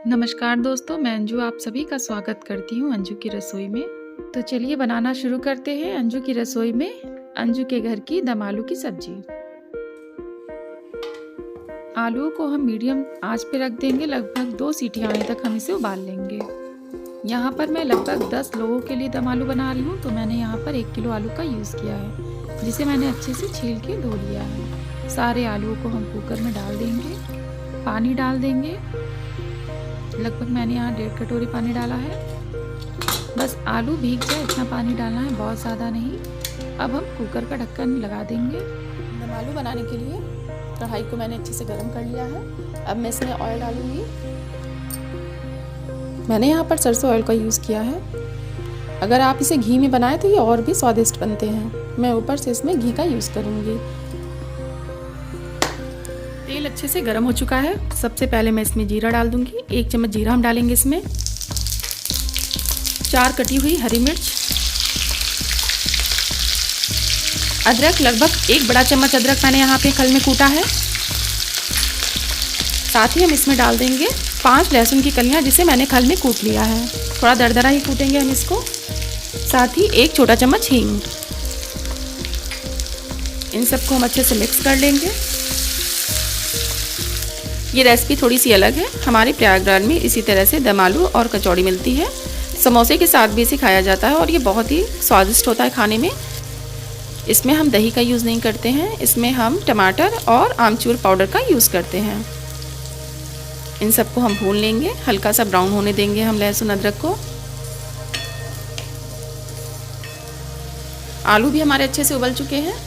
नमस्कार दोस्तों, मैं अंजू आप सभी का स्वागत करती हूँ अंजू की रसोई में। तो चलिए बनाना शुरू करते हैं अंजू की रसोई में अंजू के घर की दम आलू की सब्जी। आलू को हम मीडियम आंच पे रख देंगे, लगभग 2 सीटी आने तक हम इसे उबाल लेंगे। यहाँ पर मैं लगभग 10 लोगों के लिए दम आलू बना रही हूँ, तो मैंने यहाँ पर 1 किलो आलू का यूज़ किया है, जिसे मैंने अच्छे से छील के धो लिया है। सारे आलूओं को हम कुकर में डाल देंगे, पानी डाल देंगे। लगभग मैंने यहाँ 1.5 कटोरी पानी डाला है। बस आलू भीग जाए इतना पानी डालना है, बहुत ज़्यादा नहीं। अब हम कुकर का ढक्कन लगा देंगे। दम आलू बनाने के लिए कढ़ाई को मैंने अच्छे से गर्म कर लिया है। अब मैं इसमें ऑयल डालूंगी। मैंने यहाँ पर सरसों ऑयल का यूज़ किया है। अगर आप इसे घी में बनाएं तो ये और भी स्वादिष्ट बनते हैं। मैं ऊपर से इसमें घी का यूज़ करूँगी। तेल अच्छे से गर्म हो चुका है। सबसे पहले मैं इसमें जीरा डाल दूंगी। 1 चम्मच जीरा हम डालेंगे इसमें। 4 कटी हुई हरी मिर्च, अदरक लगभग 1 बड़ा चम्मच अदरक मैंने यहाँ पे खल में कूटा है। साथ ही हम इसमें डाल देंगे 5 लहसुन की कलियाँ, जिसे मैंने खल में कूट लिया है। थोड़ा दरदरा ही कूटेंगे हम इसको। साथ ही 1 छोटा चम्मच हींग। इन सबको हम अच्छे से मिक्स कर लेंगे। ये रेसिपी थोड़ी सी अलग है। हमारे प्रयागराज में इसी तरह से दम आलू और कचौड़ी मिलती है। समोसे के साथ भी इसे खाया जाता है और ये बहुत ही स्वादिष्ट होता है खाने में। इसमें हम दही का यूज़ नहीं करते हैं, इसमें हम टमाटर और आमचूर पाउडर का यूज़ करते हैं। इन सबको हम भून लेंगे, हल्का सा ब्राउन होने देंगे हम लहसुन अदरक को। आलू भी हमारे अच्छे से उबल चुके हैं,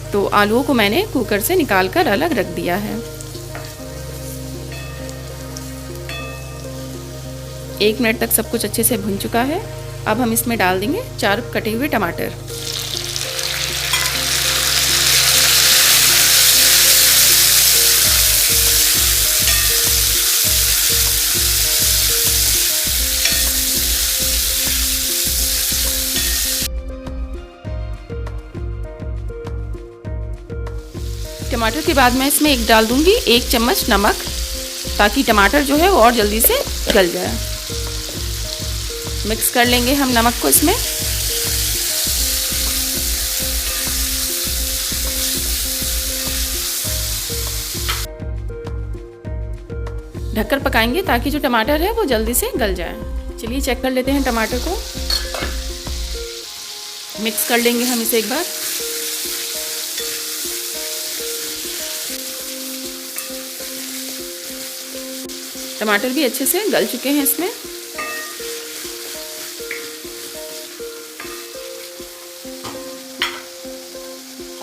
तो आलूओं को मैंने कुकर से निकाल कर अलग रख दिया है। 1 मिनट तक सब कुछ अच्छे से भुन चुका है। अब हम इसमें डाल देंगे 4 कटे हुए टमाटर। टमाटर के बाद मैं इसमें डाल दूंगी 1 चम्मच नमक, ताकि टमाटर जो है वो और जल्दी से गल जाए। मिक्स कर लेंगे हम नमक को इसमें। ढककर पकाएंगे ताकि जो टमाटर है वो जल्दी से गल जाए। चलिए चेक कर लेते हैं टमाटर को। मिक्स कर लेंगे हम इसे एक बार। टमाटर भी अच्छे से गल चुके हैं इसमें।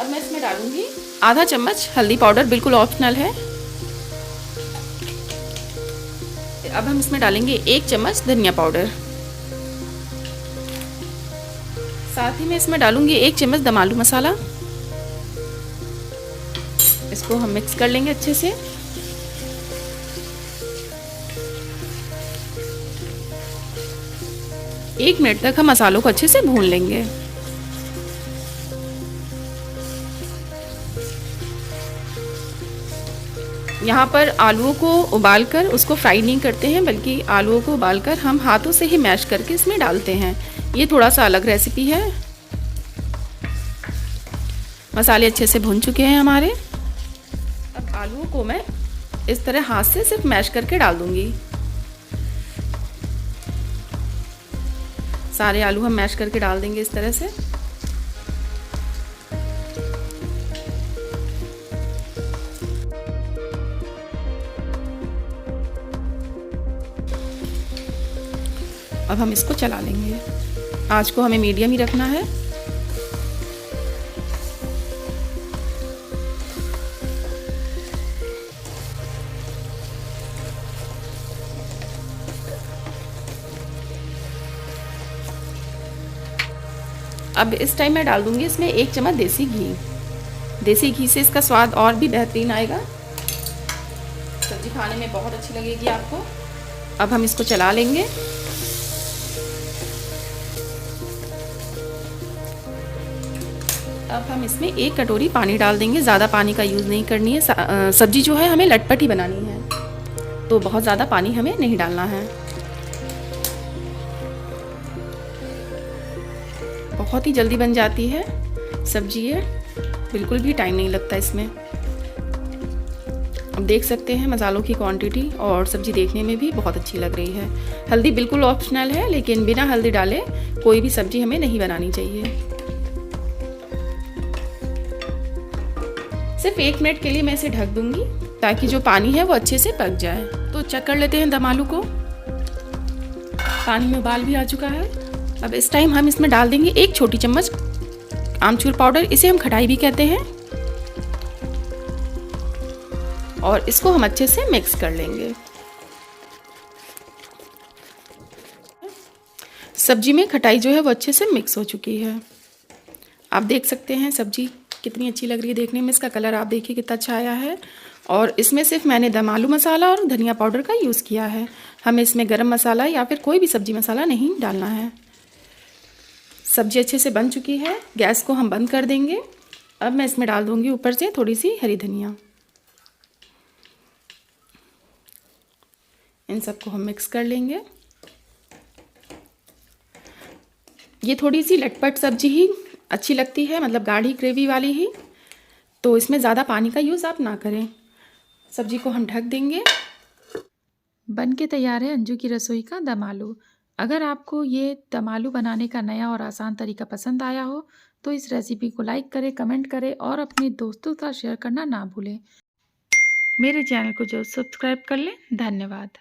अब मैं इसमें डालूंगी आधा चम्मच हल्दी पाउडर, बिल्कुल ऑप्शनल है। अब हम इसमें डालेंगे 1 चम्मच धनिया पाउडर। साथ ही मैं इसमें डालूंगी 1 चम्मच दम आलू मसाला। इसको हम मिक्स कर लेंगे अच्छे से। एक मिनट तक हम मसालों को अच्छे से भून लेंगे। यहाँ पर आलूओं को उबालकर उसको फ्राई नहीं करते हैं, बल्कि आलूओं को उबालकर हम हाथों से ही मैश करके इसमें डालते हैं। ये थोड़ा सा अलग रेसिपी है। मसाले अच्छे से भून चुके हैं हमारे। अब आलूओं को मैं इस तरह हाथ से सिर्फ मैश करके डाल दूंगी। सारे आलू हम मैश करके डाल देंगे इस तरह से। अब हम इसको चला लेंगे। आंच को हमें मीडियम ही रखना है। अब इस टाइम मैं डाल दूंगी इसमें 1 चम्मच देसी घी। देसी घी से इसका स्वाद और भी बेहतरीन आएगा। सब्जी खाने में बहुत अच्छी लगेगी आपको। अब हम इसको चला लेंगे। अब हम इसमें 1 कटोरी पानी डाल देंगे। ज़्यादा पानी का यूज़ नहीं करनी है। सब्ज़ी जो है हमें लटपट ही बनानी है, तो बहुत ज़्यादा पानी हमें नहीं डालना है। बहुत ही जल्दी बन जाती है सब्ज़ी, ये बिल्कुल भी टाइम नहीं लगता इसमें। अब देख सकते हैं मसालों की क्वांटिटी, और सब्ज़ी देखने में भी बहुत अच्छी लग रही है। हल्दी बिल्कुल ऑप्शनल है, लेकिन बिना हल्दी डाले कोई भी सब्ज़ी हमें नहीं बनानी चाहिए। सिर्फ 1 मिनट के लिए मैं इसे ढक दूंगी ताकि जो पानी है वो अच्छे से पक जाए। तो चेक कर लेते हैं दम आलू को। पानी में उबाल भी आ चुका है। अब इस टाइम हम इसमें डाल देंगे 1 छोटी चम्मच आमचूर पाउडर, इसे हम खटाई भी कहते हैं, और इसको हम अच्छे से मिक्स कर लेंगे। सब्जी में खटाई जो है वो अच्छे से मिक्स हो चुकी है। आप देख सकते हैं सब्जी कितनी अच्छी लग रही है देखने में। इसका कलर आप देखिए कितना अच्छा आया है। और इसमें सिर्फ मैंने दम आलू मसाला और धनिया पाउडर का यूज़ किया है। हमें इसमें गरम मसाला या फिर कोई भी सब्जी मसाला नहीं डालना है। सब्जी अच्छे से बन चुकी है, गैस को हम बंद कर देंगे। अब मैं इसमें डाल दूंगी ऊपर से थोड़ी सी हरी धनिया। इन सबको हम मिक्स कर लेंगे। ये थोड़ी सी लटपट सब्जी ही अच्छी लगती है, मतलब गाढ़ी ग्रेवी वाली ही, तो इसमें ज़्यादा पानी का यूज़ आप ना करें। सब्जी को हम ढक देंगे। बन के तैयार है अंजू की रसोई का दम आलू। अगर आपको ये दम आलू बनाने का नया और आसान तरीका पसंद आया हो तो इस रेसिपी को लाइक करें, कमेंट करें और अपने दोस्तों के साथ शेयर करना ना भूलें। मेरे चैनल को जो सब्सक्राइब कर लें। धन्यवाद।